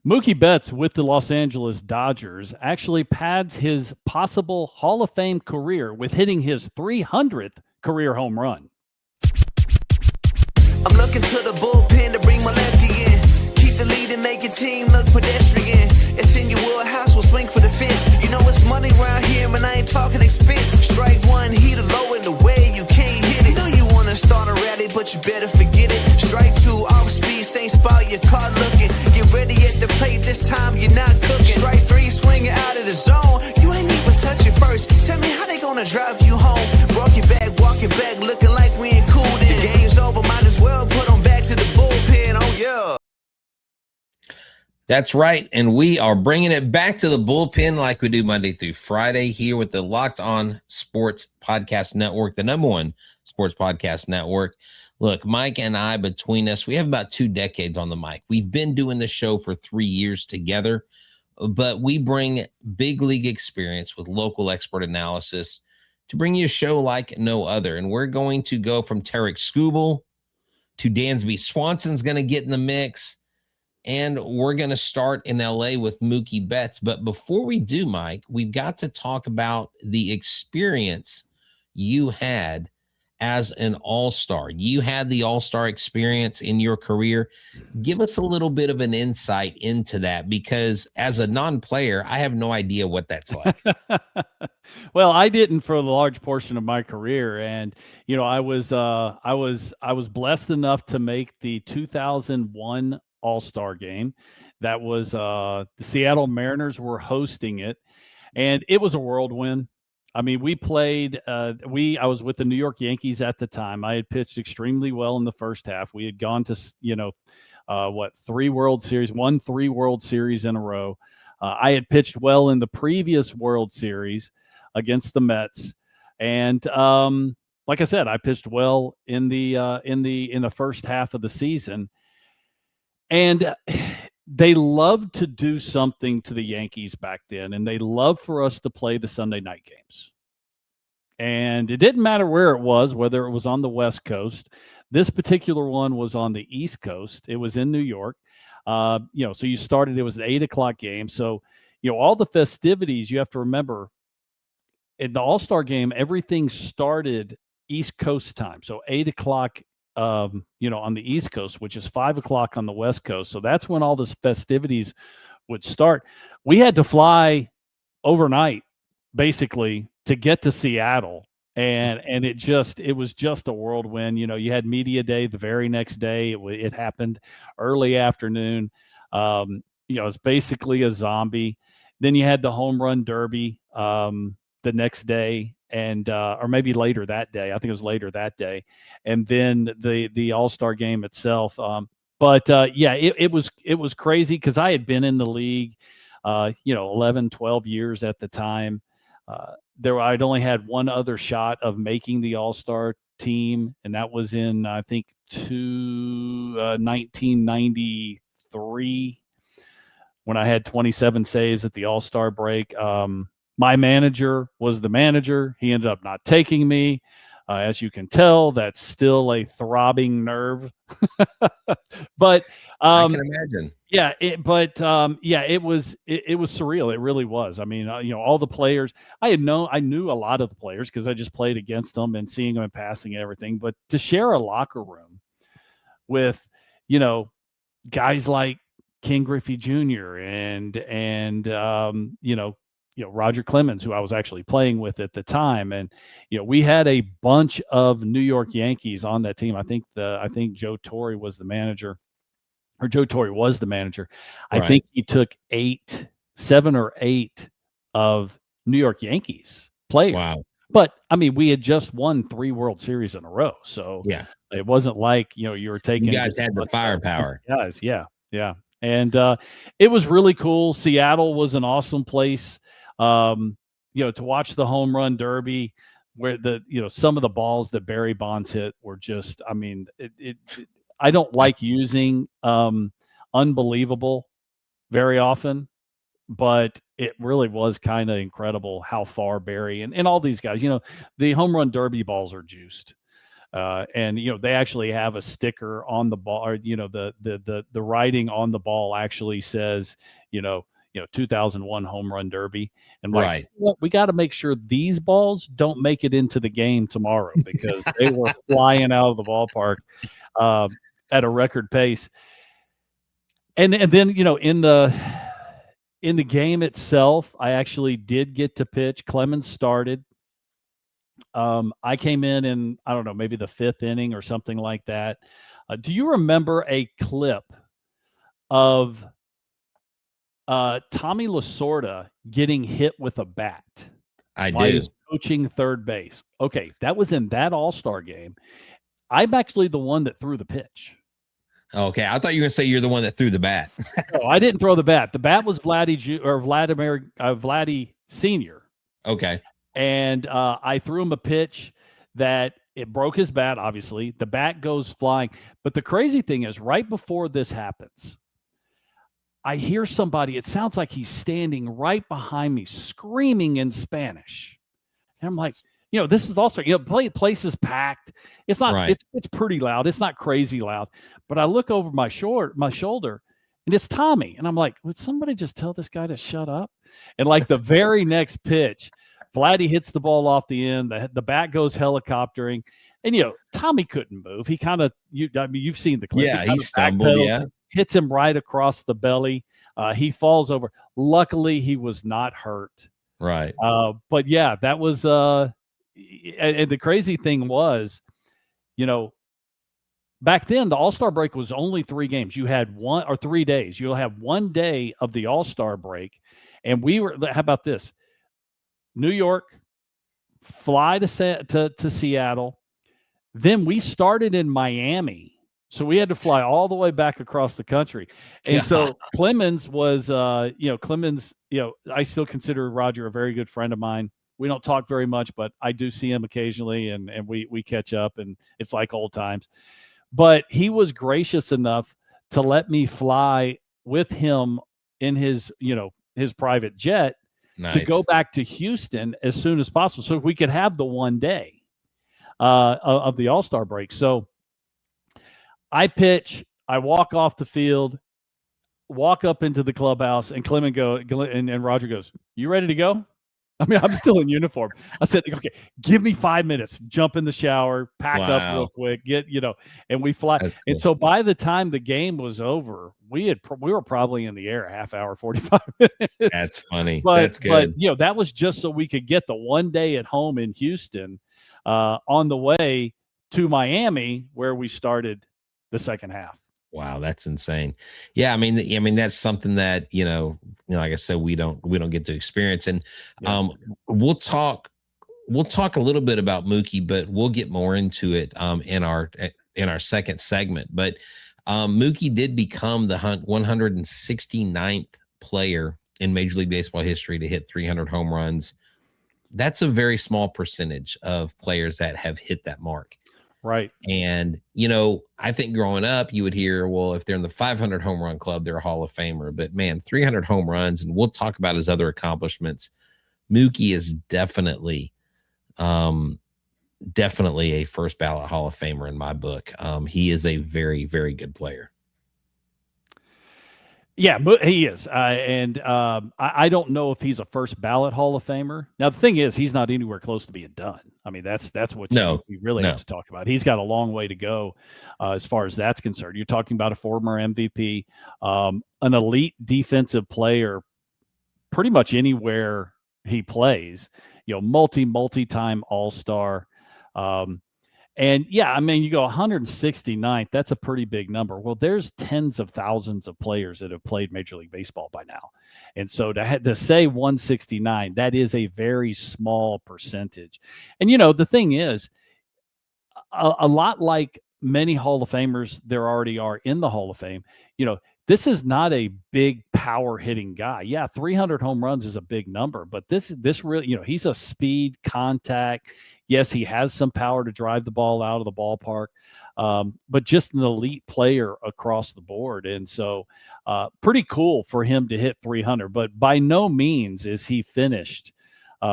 Mookie Betts with the Los Angeles Dodgers actually pads his possible Hall of Fame career with hitting his 300th career home run. I'm looking to the bullpen to bring my lefty in. Keep the lead and make your team look pedestrian. It's in your wheelhouse, we'll swing for the fence. You know it's money around here, and I ain't talking expense. Strike one, heat low in the way, you can't hit it. You know you wanna start a rally, but you better forget it. Strike two, off speed, same spot, your car looking. Get ready at the plate, this time you're not cooking. Strike three, swinging out of the zone. You ain't even touch it first. Tell me how they gonna drive you home. Walk it back, looking like we ain't cool then. The game's over, might as well put them back to the bullpen, oh yeah. That's right. And we are bringing it back to the bullpen like we do Monday through Friday here with the Locked On Sports Podcast Network, the number one sports podcast network. Look, Mike and I, between us, we have about 2 decades on the mic. We've been doing this show for 3 years together, but we bring big league experience with local expert analysis to bring you a show like no other. And we're going to go from Tarek Skubal to Dansby. Swanson's going to get in the mix. And we're going to start in LA with Mookie Betts. But before we do, Mike, we've got to talk about the experience you had as an all-star. You had the all-star experience in your career. Give us a little bit of an insight into that, because as a non-player, I have no idea what that's like. Well, I didn't for a large portion of my career, and I was blessed enough to make the 2001 All-Star game. That was the Seattle Mariners were hosting it, and it was a whirlwind. I mean, we played. I was with the New York Yankees at the time. I had pitched extremely well in the first half. We had gone to 3 World Series, won 3 World Series in a row. I had pitched well in the previous World Series against the Mets, and like I said, I pitched well in the first half of the season. And they loved to do something to the Yankees back then, and they loved for us to play the Sunday night games. And it didn't matter where it was, whether it was on the West Coast. This particular one was on the East Coast. It was in New York. So you started, it was an 8:00 game. So, all the festivities, you have to remember, in the All-Star game, everything started East Coast time. So 8:00 on the East Coast, which is 5:00 on the West Coast. So that's when all the festivities would start. We had to fly overnight, basically, to get to Seattle. And it was just a whirlwind. You had media day the very next day. It happened early afternoon. It's basically a zombie. Then you had the home run derby the next day, and or maybe later that day. I think it was later that day, and then the All-Star game itself. It was crazy because I had been in the league, 11, 12 years at the time. I'd only had one other shot of making the All-Star team, and that was in, I think, 1993, when I had 27 saves at the All-Star break. My manager was the manager. He ended up not taking me. As you can tell, that's still a throbbing nerve. But I can imagine. Yeah, it was surreal. It really was. I mean, all the players I knew a lot of the players because I just played against them and seeing them and passing and everything. But to share a locker room with, guys like King Griffey Jr. and Roger Clemens, who I was actually playing with at the time, and we had a bunch of New York Yankees on that team. I think Joe Torre was the manager. Or Joe Torre was the manager. Right. I think he took 7 or 8 of New York Yankees players. Wow. But I mean, we had just won 3 World Series in a row, so yeah, it wasn't like you were taking. You guys had the firepower, guys. Yeah, and it was really cool. Seattle was an awesome place, to watch the home run derby, where some of the balls that Barry Bonds hit were just. I mean, I don't like using unbelievable very often, but it really was kind of incredible how far Barry and all these guys, the home run derby balls are juiced. And they actually have a sticker on the ball, or the writing on the ball actually says 2001 home run derby. And like, Right. well, we got to make sure these balls don't make it into the game tomorrow, because they were flying out of the ballpark at a record pace. And then in the game itself, I actually did get to pitch. Clemens started. I came in, I don't know, maybe the 5th inning or something like that. Do you remember a clip of Tommy Lasorda getting hit with a bat I while he do. was coaching third base? Okay, that was in that All-Star game. I'm actually the one that threw the pitch. Okay, I thought you were going to say you're the one that threw the bat. No, I didn't throw the bat. The bat was Vladdy Sr. Okay. And I threw him a pitch that it broke his bat, obviously. The bat goes flying. But the crazy thing is, right before this happens, I hear somebody, it sounds like he's standing right behind me, screaming in Spanish. And I'm like, this is also, place is packed. It's not, right. It's pretty loud. It's not crazy loud. But I look over my shoulder, and it's Tommy. And I'm like, would somebody just tell this guy to shut up? And like the very next pitch, Vladdy hits the ball off the end. The bat goes helicoptering. And, Tommy couldn't move. He kind of, you've seen the clip. Yeah, he stumbled, hits him right across the belly. He falls over. Luckily, he was not hurt. Right. But, yeah, that was and the crazy thing was, back then, the All-Star break was only 3 games. You had 3 days. You'll have 1 day of the All-Star break. And how about this? New York, fly to Seattle. Then we started in Miami. So we had to fly all the way back across the country. And so Clemens was, I still consider Roger a very good friend of mine. We don't talk very much, but I do see him occasionally, and we catch up, and it's like old times. But he was gracious enough to let me fly with him in his private jet. Nice. To go back to Houston as soon as possible, so we could have the 1 day of the All-Star break. So I pitch, I walk off the field, walk up into the clubhouse, and and Roger goes, "You ready to go?" I mean, I'm still in uniform. I said, "Okay, give me 5 minutes. Jump in the shower, pack up real quick, and we fly." Cool. And so by the time the game was over, we were probably in the air a half hour, 45 minutes. That's funny. That's good. But that was just so we could get the 1 day at home in Houston on the way to Miami, where we started the second half. Wow, that's insane. Yeah, I mean that's something that like I said, we don't get to experience, and we'll talk a little bit about Mookie, but we'll get more into it in our second segment. But Mookie did become the 169th player in Major League Baseball history to hit 300 home runs. That's a very small percentage of players that have hit that mark. Right. And, I think growing up, you would hear, well, if they're in the 500 home run club, they're a Hall of Famer. But, man, 300 home runs, and we'll talk about his other accomplishments. Mookie is definitely a first ballot Hall of Famer in my book. He is a very, very good player. Yeah, he is. And I don't know if he's a first ballot Hall of Famer. Now, the thing is, he's not anywhere close to being done. I mean, that's what you really have to talk about. He's got a long way to go as far as that's concerned. You're talking about a former MVP, an elite defensive player pretty much anywhere he plays, multi-time All-Star. And yeah, I mean, you go 169th, that's a pretty big number. Well, there's tens of thousands of players that have played Major League Baseball by now. And so to say 169, that is a very small percentage. And, the thing is, a lot like many Hall of Famers there already are in the Hall of Fame, this is not a big power hitting guy. Yeah, 300 home runs is a big number, but this really, he's a speed contact. Yes, he has some power to drive the ball out of the ballpark, but just an elite player across the board. And so pretty cool for him to hit 300, but by no means is he finished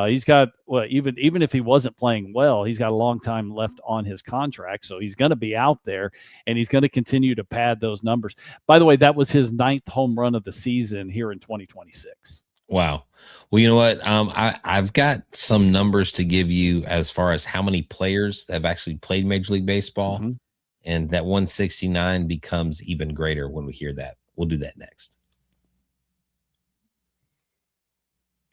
He's got even if he wasn't playing well, he's got a long time left on his contract, so he's going to be out there and he's going to continue to pad those numbers. By the way, that was his 9th home run of the season here in 2026. Wow. Well, you know what? I've got some numbers to give you as far as how many players have actually played Major League Baseball, Mm-hmm. and that 169 becomes even greater when we hear that. We'll do that next.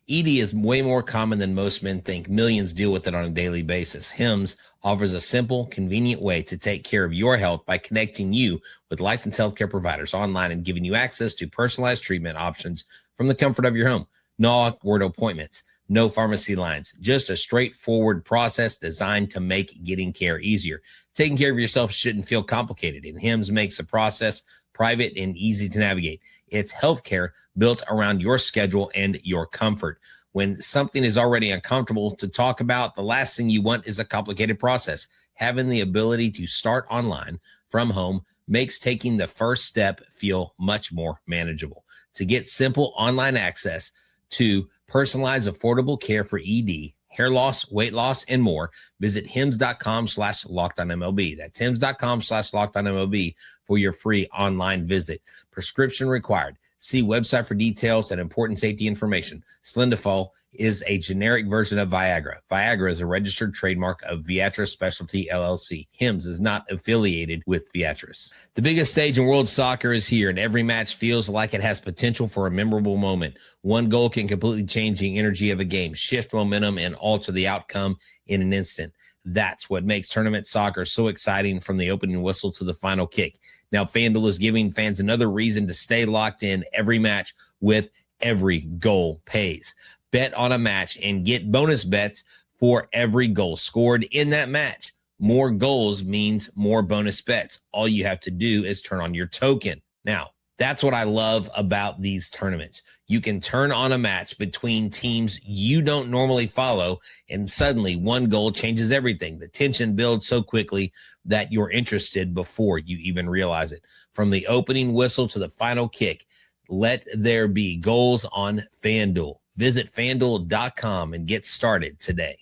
ED is way more common than most men think. Millions deal with it on a daily basis. HIMS offers a simple, convenient way to take care of your health by connecting you with licensed healthcare providers online and giving you access to personalized treatment options from the comfort of your home. No awkward appointments, no pharmacy lines, just a straightforward process designed to make getting care easier. Taking care of yourself shouldn't feel complicated, and HIMS makes the process private and easy to navigate. It's healthcare built around your schedule and your comfort. When something is already uncomfortable to talk about, the last thing you want is a complicated process. Having the ability to start online from home makes taking the first step feel much more manageable. To get simple online access to personalized, affordable care for ED, hair loss, weight loss, and more, visit hims.com/lockedonmlb. That's hims.com/lockedonmlb for your free online visit. Prescription required. See website for details and important safety information. Slendophol is a generic version of Viagra. Viagra is a registered trademark of Viatris Specialty LLC. HIMS is not affiliated with Viatris. The biggest stage in world soccer is here, and every match feels like it has potential for a memorable moment. One goal can completely change the energy of a game, shift momentum, and alter the outcome in an instant. That's what makes tournament soccer so exciting, from the opening whistle to the final kick. Now, FanDuel is giving fans another reason to stay locked in every match with Every Goal Pays. Bet on a match and get bonus bets for every goal scored in that match. More goals means more bonus bets. All you have to do is turn on your token. Now, that's what I love about these tournaments. You can turn on a match between teams you don't normally follow, and suddenly one goal changes everything. The tension builds so quickly that you're interested before you even realize it. From the opening whistle to the final kick, let there be goals on FanDuel. Visit FanDuel.com and get started today.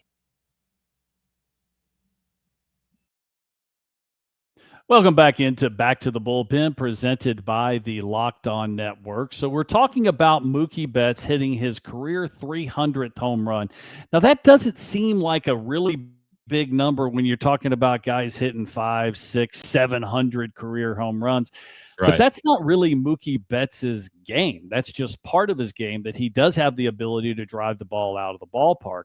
Welcome back to the Bullpen, presented by the Locked On Network. So we're talking about Mookie Betts hitting his career 300th home run. Now, that doesn't seem like a really big number when you're talking about guys hitting 500, 600, 700 career home runs. Right. But that's not really Mookie Betts' game. That's just part of his game, that he does have the ability to drive the ball out of the ballpark.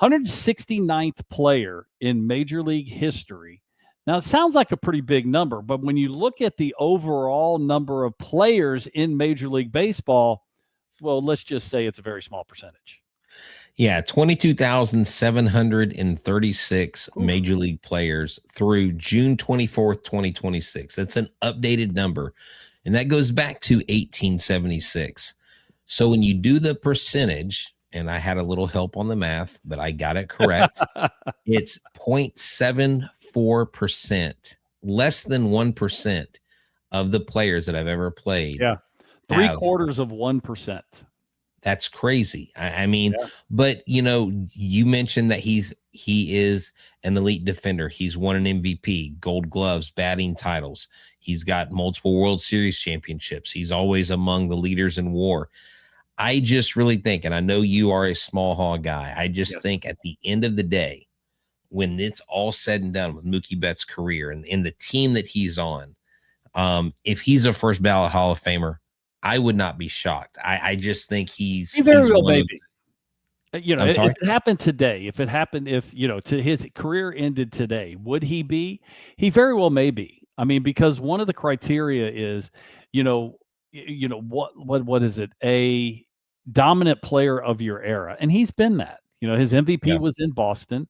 169th player in Major League history. Now, it sounds like a pretty big number, but when you look at the overall number of players in Major League Baseball, well, let's just say it's a very small percentage. Yeah, 22,736 Major League players through June 24th, 2026. That's an updated number, and that goes back to 1876. So when you do the percentage, and I had a little help on the math, but I got it correct, it's 0.74%, less than 1% of the players that I've ever played. Yeah, 0.75%. That's crazy. I mean, but you mentioned that he is an elite defender. He's won an MVP, Gold Gloves, batting titles. He's got multiple World Series championships. He's always among the leaders in WAR. I just really think, and I know you are a small hog guy, I just think at the end of the day, when it's all said and done with Mookie Betts' career and in the team that he's on, if he's a first ballot Hall of Famer, I would not be shocked. I just think he very well may be. If sorry? it happened today, if his career ended today, would he be? He very well may be. I mean, because one of the criteria is, what is it? A dominant player of your era. And he's been that. His MVP was in Boston.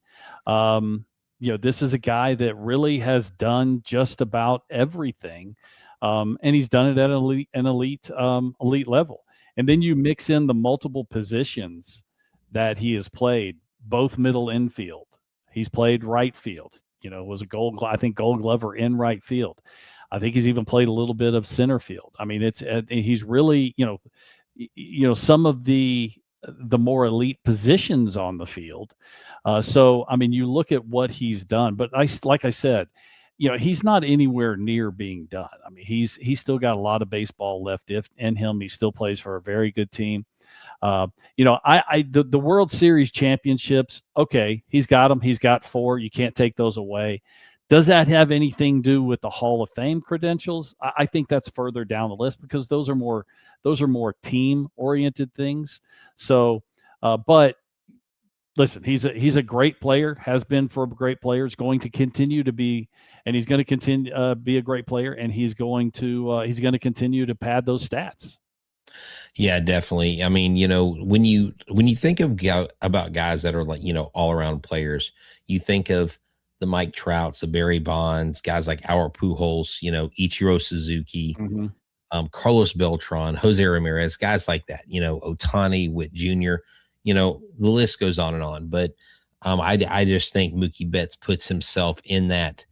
This is a guy that really has done just about everything. And he's done it at an elite level. And then you mix in the multiple positions that he has played, both middle infield. He's played right field, was a Gold Glover in right field. I think he's even played a little bit of center field. I mean, he's really, some of the the more elite positions on the field. So, I mean, you look at what he's done, but like I said, he's not anywhere near being done. I mean, he's still got a lot of baseball left in him. He still plays for a very good team. The World Series championships, okay, he's got them. He's got 4. You can't take those away. Does that have anything to do with the Hall of Fame credentials? I think that's further down the list because those are more team oriented things. So, but listen, he's a great player, has been for great players, going to continue to be, and he's going to continue be a great player, and he's going to continue to pad those stats. Yeah, definitely. I mean, when you think about guys that are like, all around players, you think of the Mike Trouts, the Barry Bonds, guys like Albert Pujols, Ichiro Suzuki, Mm-hmm. Carlos Beltran, Jose Ramirez, guys like that, Ohtani, Witt Jr., the list goes on and on. But I just think Mookie Betts puts himself in that,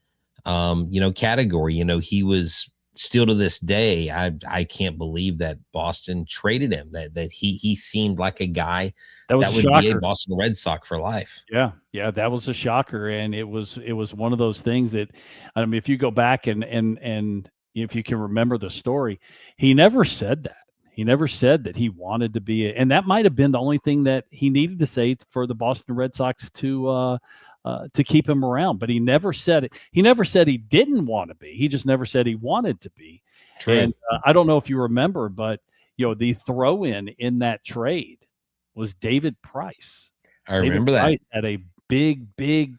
category. He was still to this day, I can't believe that Boston traded him, that he seemed like a guy That was that a would be a shocker. Boston Red Sox for life. Yeah, that was a shocker, and it was one of those things that, I mean, if you go back and if you can remember the story, he never said that. He never said that he wanted to be, and that might have been the only thing that he needed to say for the Boston Red Sox to keep him around. But he never said it. He never said he didn't want to be. He just never said he wanted to be. True. And I don't know if you remember, but the throw-in in that trade was David Price. I remember that. Price had a big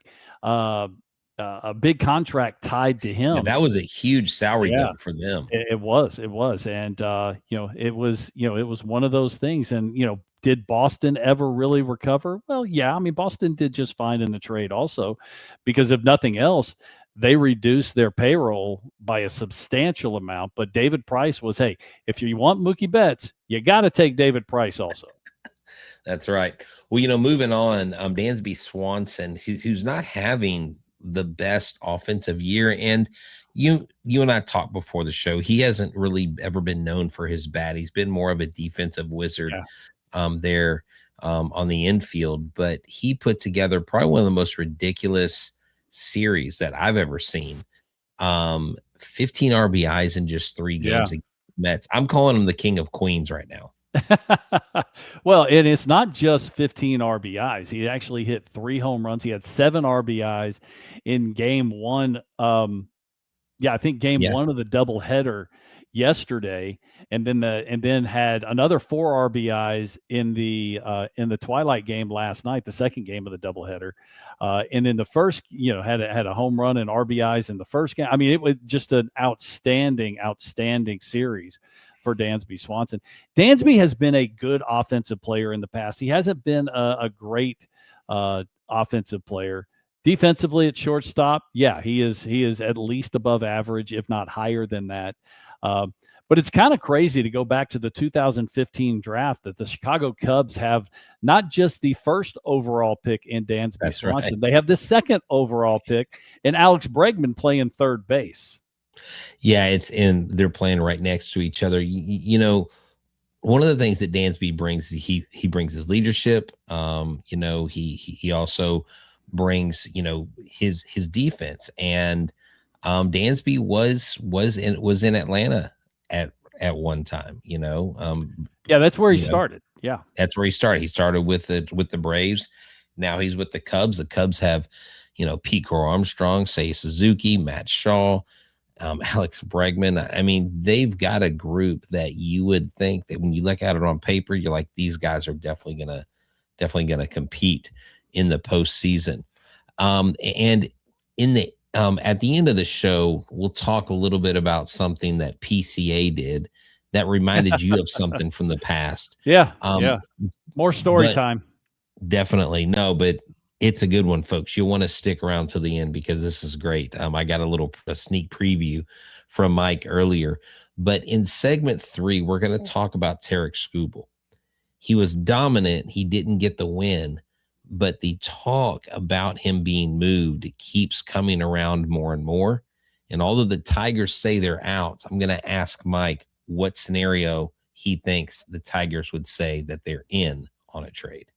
contract tied to him. Yeah, that was a huge salary dump for them. It was, and it was one of those things. And did Boston ever really recover? Well, yeah, I mean, Boston did just fine in the trade also, because if nothing else, they reduced their payroll by a substantial amount. But David Price was, hey, if you want Mookie Betts, you got to take David Price also. That's right. Well, moving on, Dansby Swanson, who's not having the best offensive year, and you and I talked before the show. He hasn't really ever been known for his bat. He's been more of a defensive wizard there on the infield, but he put together probably one of the most ridiculous series that I've ever seen. 15 RBIs in just 3 games against the Mets. I'm calling him the King of Queens right now. Well, and it's not just 15 RBIs. He actually hit 3 home runs. He had 7 RBIs in game 1. I think game 1 of the doubleheader yesterday, and then had another 4 RBIs in the twilight game last night, the second game of the doubleheader. And in the first, had a home run and RBIs in the first game. I mean, it was just an outstanding series for Dansby Swanson. Dansby has been a good offensive player in the past. He hasn't been a great offensive player. Defensively at shortstop, he is at least above average, if not higher than that. But it's kind of crazy to go back to the 2015 draft that the Chicago Cubs have not just the first overall pick in Dansby Swanson. Right. They have the second overall pick in Alex Bregman playing third base. Yeah, they're playing right next to each other. One of the things that Dansby brings, he brings his leadership. He also brings, his defense. And Dansby was in Atlanta at one time, that's where he started. Yeah. That's where he started. He started with the Braves. Now he's with the Cubs. The Cubs have, Pete Crow Armstrong, Seiya Suzuki, Matt Shaw, Alex Bregman. I mean, they've got a group that you would think that when you look at it on paper, you're like, these guys are definitely gonna compete in the postseason. And in the at the end of the show, we'll talk a little bit about something that PCA did that reminded you of something from the past. More story time. Definitely. No, but it's a good one, folks. You'll want to stick around till the end because this is great. I got a sneak preview from Mike earlier, but in segment 3, we're going to talk about Tarek Skubal. He was dominant. He didn't get the win, but the talk about him being moved keeps coming around more and more. And although the Tigers say they're out, I'm going to ask Mike what scenario he thinks the Tigers would say that they're in on a trade.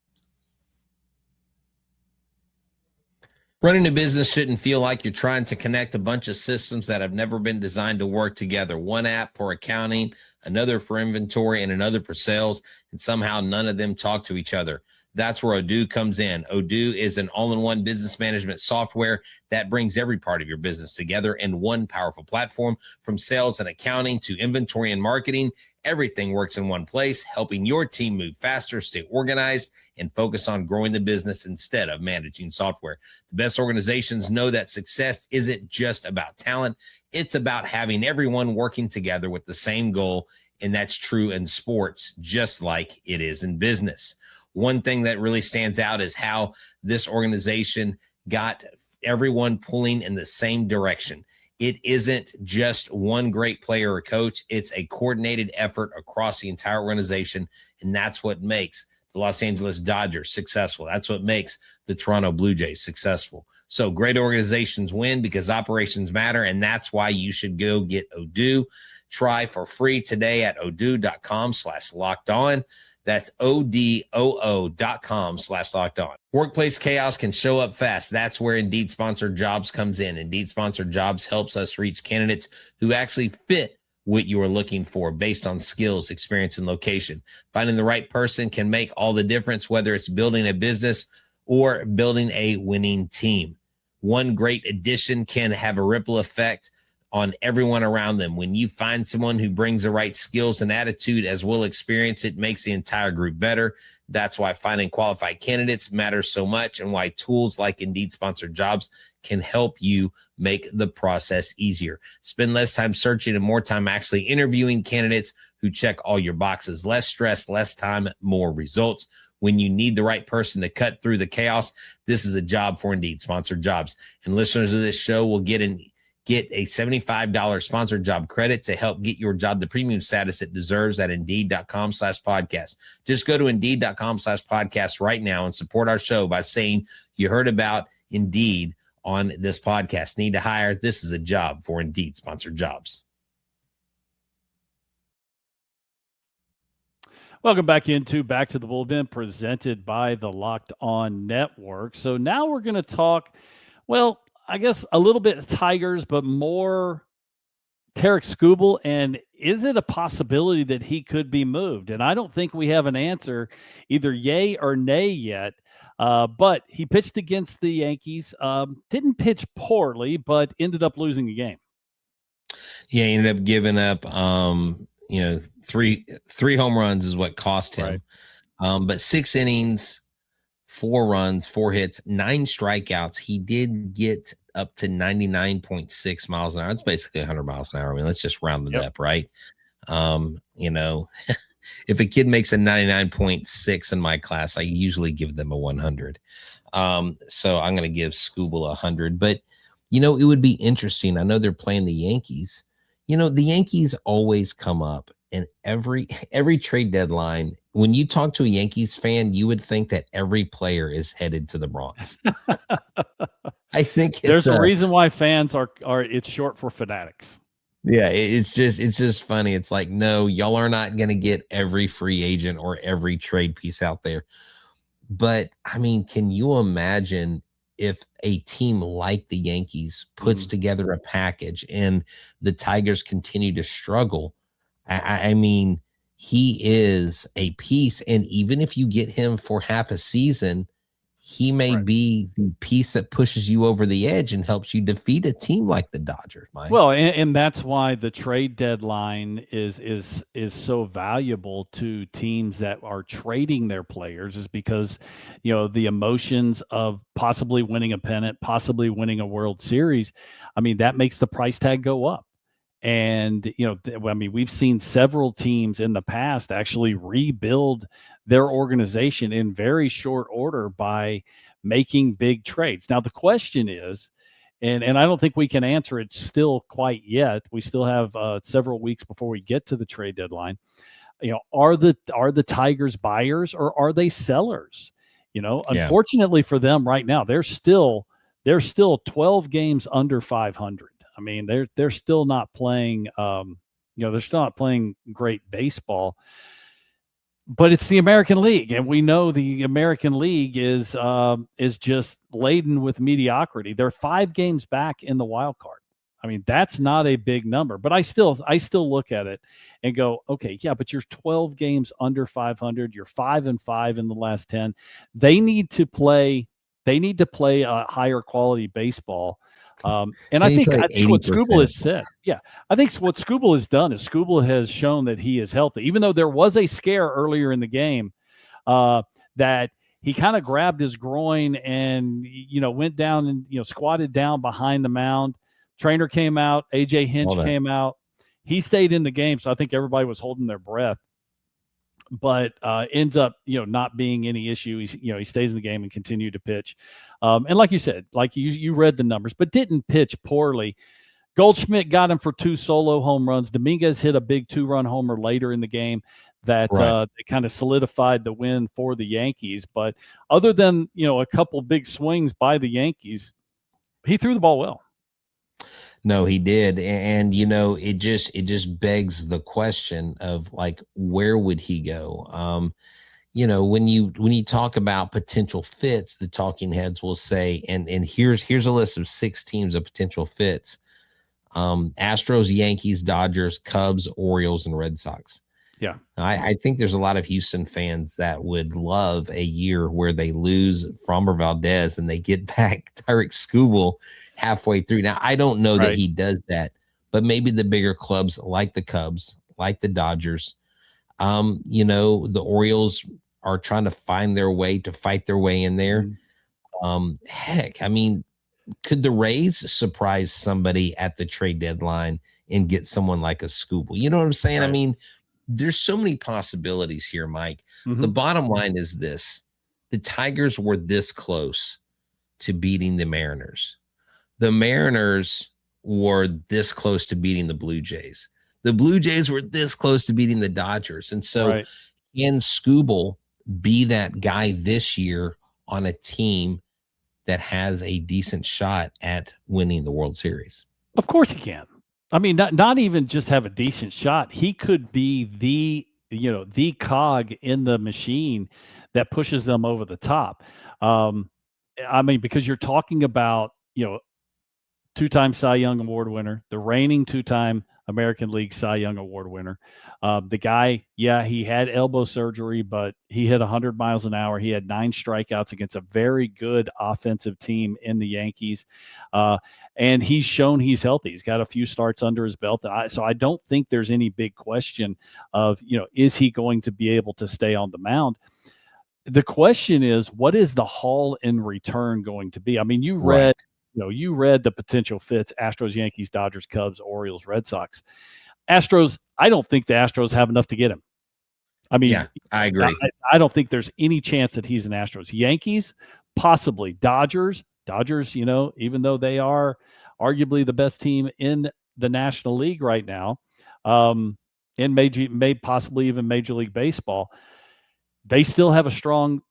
Running a business shouldn't feel like you're trying to connect a bunch of systems that have never been designed to work together. One app for accounting, another for inventory, and another for sales, and somehow none of them talk to each other. That's where Odoo comes in. Odoo is an all-in-one business management software that brings every part of your business together in one powerful platform. From sales and accounting to inventory and marketing, everything works in one place, helping your team move faster, stay organized, and focus on growing the business instead of managing software. The best organizations know that success isn't just about talent. It's about having everyone working together with the same goal, and that's true in sports, just like it is in business. One thing that really stands out is how this organization got everyone pulling in the same direction. It isn't just one great player or coach. It's a coordinated effort across the entire organization, and that's what makes the Los Angeles Dodgers successful. That's what makes the Toronto Blue Jays successful. So great organizations win because operations matter, and that's why you should go get Odoo. Try for free today at odoo.com/lockedon. That's odoo.com/lockedon. Workplace chaos can show up fast. That's where Indeed Sponsored Jobs comes in. Indeed Sponsored Jobs helps us reach candidates who actually fit what you are looking for based on skills, experience, and location. Finding the right person can make all the difference, whether it's building a business or building a winning team. One great addition can have a ripple effect on everyone around them. When you find someone who brings the right skills and attitude as well experience, it makes the entire group better. That's why finding qualified candidates matters so much, and why tools like Indeed Sponsored Jobs can help you make the process easier. Spend less time searching and more time actually interviewing candidates who check all your boxes. Less stress, less time, more results. When you need the right person to cut through the chaos, this is a job for Indeed Sponsored Jobs. And listeners of this show will get a $75 sponsored job credit to help get your job the premium status it deserves at Indeed.com/podcast. Just go to Indeed.com/podcast right now and support our show by saying you heard about Indeed on this podcast. Need to hire? This is a job for Indeed Sponsored Jobs. Welcome back to the Bullpen, presented by the Locked On Network. So now we're going to talk, well, I guess a little bit of Tigers, but more Tarik Skubal. And is it a possibility that he could be moved? And I don't think we have an answer, either yay or nay yet. But he pitched against the Yankees, didn't pitch poorly, but ended up losing the game. Yeah, he ended up giving up, three home runs is what cost him. Right. But 6 innings, 4 runs, 4 hits, 9 strikeouts. He did get up to 99.6 miles an hour. It's basically 100 miles an hour. I mean, let's just round it up, right? If a kid makes a 99.6 in my class, I usually give them a 100. So I'm going to give Skubal 100. But, it would be interesting. I know they're playing the Yankees. The Yankees always come up in every trade deadline. When you talk to a Yankees fan, you would think that every player is headed to the Bronx. I think there's a reason why fans are it's short for fanatics. Yeah, it's just funny. It's like, no, y'all are not going to get every free agent or every trade piece out there. But I mean, can you imagine if a team like the Yankees puts together a package and the Tigers continue to struggle? I mean, he is a piece. And even if you get him for half a season, he may be the piece that pushes you over the edge and helps you defeat a team like the Dodgers, Mike. Well, and that's why the trade deadline is so valuable to teams that are trading their players, is because, the emotions of possibly winning a pennant, possibly winning a World Series, I mean, that makes the price tag go up. And, we've seen several teams in the past actually rebuild their organization in very short order by making big trades. Now, the question is, and I don't think we can answer it still quite yet. We still have several weeks before we get to the trade deadline. Are the Tigers buyers or are they sellers? Unfortunately for them right now, they're still 12 games under 500. I mean, they're still not playing, they're still not playing great baseball. but it's the American League, and we know the American League is just laden with mediocrity. They're 5 games back in the wild card. I mean, that's not a big number, but I still look at it and go, okay, yeah, but you're 12 games under 500. You're 5-5 in the last 10. They need to play. They need to play a higher quality baseball. And I think what Scooble has said, I think what Scooble has done is Scooble has shown that he is healthy, even though there was a scare earlier in the game that he kind of grabbed his groin and, went down and, squatted down behind the mound. Trainer came out. AJ Hinch came out. He stayed in the game, so I think everybody was holding their breath. But ends up, not being any issue. He stays in the game and continued to pitch. And like you said, like you read the numbers, but didn't pitch poorly. Goldschmidt got him for 2 solo home runs. Dominguez hit a big 2-run homer later in the game that kind of solidified the win for the Yankees. But other than, a couple big swings by the Yankees, he threw the ball well. No, he did. And it just begs the question of, like, where would he go? When you talk about potential fits, the talking heads will say, and here's a list of 6 teams of potential fits. Astros, Yankees, Dodgers, Cubs, Orioles, and Red Sox. Yeah. I think there's a lot of Houston fans that would love a year where they lose Framber Valdez and they get back Tyreek Skubal halfway through. Now, I don't know that he does that, but maybe the bigger clubs like the Cubs, like the Dodgers, the Orioles are trying to find their way to fight their way in there. Heck, I mean, could the Rays surprise somebody at the trade deadline and get someone like a Skubal? You know what I'm saying? Right. I mean, there's so many possibilities here, Mike. The bottom line is this: the Tigers were this close to beating the Mariners. The Mariners were this close to beating the Blue Jays. The Blue Jays were this close to beating the Dodgers. And so can Skubal be that guy this year on a team that has a decent shot at winning the World Series? Of course he can. I mean, not even just have a decent shot. He could be the cog in the machine that pushes them over the top. I mean, because you're talking about, 2-time Cy Young Award winner, the reigning 2-time American League Cy Young Award winner. The guy, he had elbow surgery, but he hit 100 miles an hour. He had 9 strikeouts against a very good offensive team in the Yankees. And he's shown he's healthy. He's got a few starts under his belt. So I don't think there's any big question of, is he going to be able to stay on the mound? The question is, what is the haul in return going to be? I mean, you read the potential fits: Astros, Yankees, Dodgers, Cubs, Orioles, Red Sox. Astros, I don't think the Astros have enough to get him. I mean, I agree. I don't think there's any chance that he's an Astros. Yankees, possibly. Dodgers, even though they are arguably the best team in the National League right now, in possibly even Major League Baseball, they still have a strong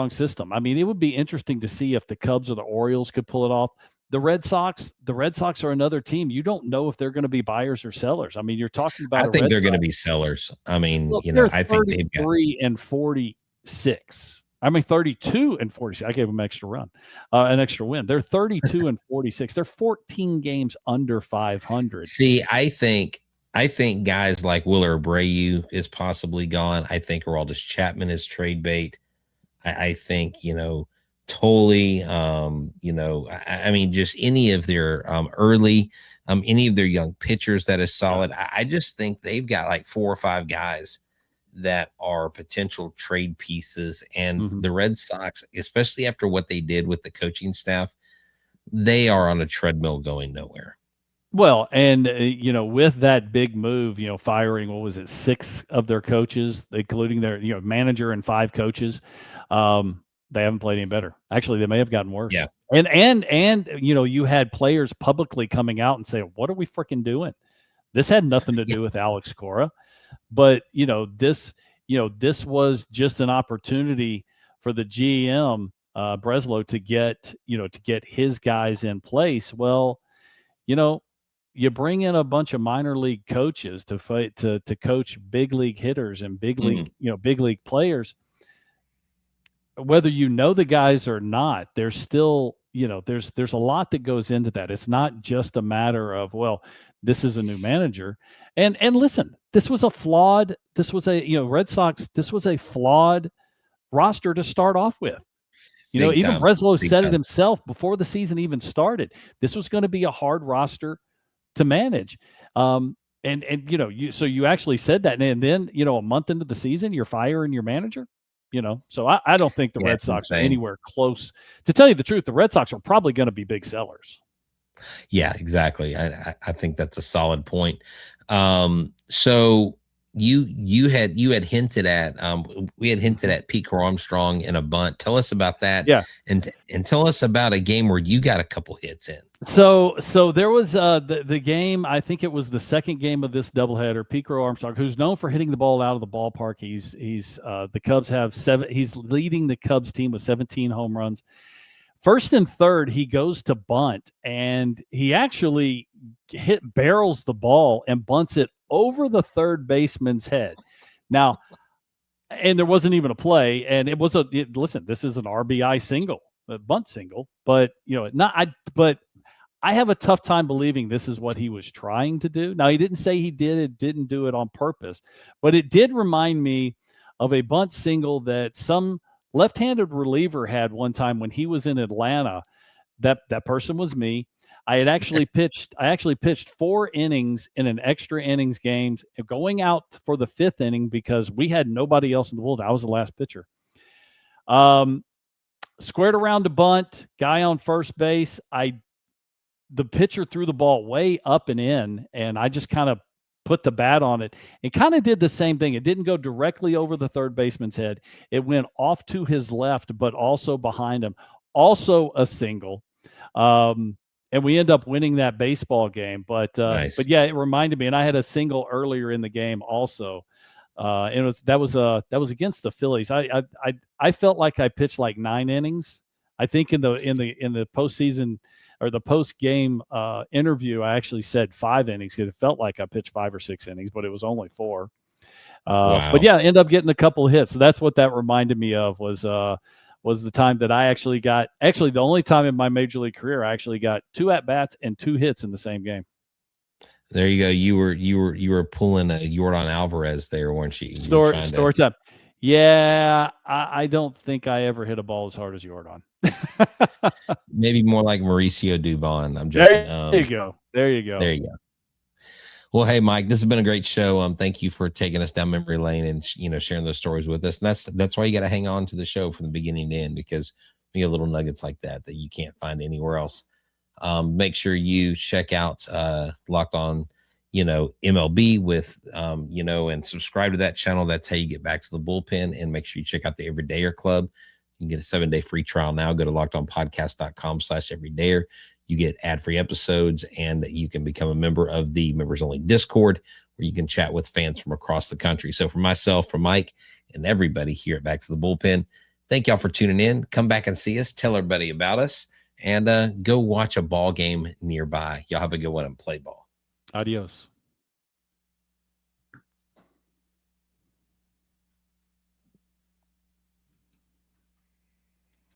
system. I mean, it would be interesting to see if the Cubs or the Orioles could pull it off. The Red Sox are another team. You don't know if they're going to be buyers or sellers. I mean, you're talking about. I think they're going to be sellers. I mean, I think they've got 33-46. I mean, 32-46. I gave them an extra win. They're 32-46. They're 14 games under 500. See, I think guys like Willer Abreu is possibly gone. I think Aroldis Chapman is trade bait. I think, Tolley, I mean, just any of their any of their young pitchers that is solid. I just think they've got like 4 or 5 guys that are potential trade pieces. And the Red Sox, especially after what they did with the coaching staff, they are on a treadmill going nowhere. Well, and, with that big move, firing, 6 of their coaches, including their, manager and 5 coaches, they haven't played any better. Actually, they may have gotten worse. Yeah. And you had players publicly coming out and say, what are we freaking doing? This had nothing to do with Alex Cora. But, this was just an opportunity for the GM, Breslow, to get his guys in place. Well, you bring in a bunch of minor league coaches to fight to coach big league hitters and big league, big league players. Whether you know the guys or not, there's still, there's a lot that goes into that. It's not just a matter of, well, this is a new manager. And listen, this was a Red Sox, this was a flawed roster to start off with. Even Breslow said it himself before the season even started. This was going to be a hard roster to manage. So you actually said that. And then, a month into the season, you're firing your manager, So I don't think the Red Sox are anywhere close. To tell you the truth, the Red Sox are probably going to be big sellers. Yeah, exactly. I think that's a solid point. So you had hinted at we had hinted at Pete Armstrong in a bunt. Tell us about that. Yeah, and tell us about a game where you got a couple hits in. So there was the game. I think it was the second game of this doubleheader. Pete Armstrong, who's known for hitting the ball out of the ballpark, he's the Cubs have 7. He's leading the Cubs team with 17 home runs. First and third, he goes to bunt, and he actually barrels the ball and bunts it over the third baseman's head. Now, and there wasn't even a play, and it was listen, this is an RBI single, a bunt single, but but I have a tough time believing this is what he was trying to do. Now, he didn't say he didn't do it on purpose, but it did remind me of a bunt single that some left-handed reliever had one time when he was in Atlanta. That person was me. I actually pitched 4 innings in an extra innings game, going out for the 5th inning because we had nobody else in the world. I was the last pitcher. Squared around to bunt, guy on first base. The pitcher threw the ball way up and in, and I just kind of put the bat on it and kind of did the same thing. It didn't go directly over the third baseman's head. It went off to his left, but also behind him. Also a single. And we end up winning that baseball game. But nice. But yeah, it reminded me, and I had a single earlier in the game also. And that was against the Phillies. I felt like I pitched like 9 innings. I think in the postseason or the post game interview, I actually said 5 innings because it felt like I pitched 5 or 6 innings, but it was only 4. Wow. But yeah, I ended up getting a couple of hits. So that's what that reminded me of was the time that I actually got the only time in my major league career I actually got 2 at bats and 2 hits in the same game. There you go. You were pulling a Yordan Alvarez there, weren't you? Story time. Yeah, I don't think I ever hit a ball as hard as Yordan. Maybe more like Mauricio Dubon. I'm joking. There you go. Well, hey, Mike, this has been a great show. Thank you for taking us down memory lane and sharing those stories with us. And that's why you got to hang on to the show from the beginning to end, because we get little nuggets like that you can't find anywhere else. Make sure you check out Locked On, MLB with and subscribe to that channel. That's how you get back to the bullpen. And make sure you check out the Everydayer Club. You can get a 7-day free trial now. Go to lockedonpodcast.com/everydayer. You get ad-free episodes, and you can become a member of the members-only Discord, where you can chat with fans from across the country. So for myself, for Mike, and everybody here at Back to the Bullpen, thank y'all for tuning in. Come back and see us. Tell everybody about us, and go watch a ball game nearby. Y'all have a good one and play ball. Adios.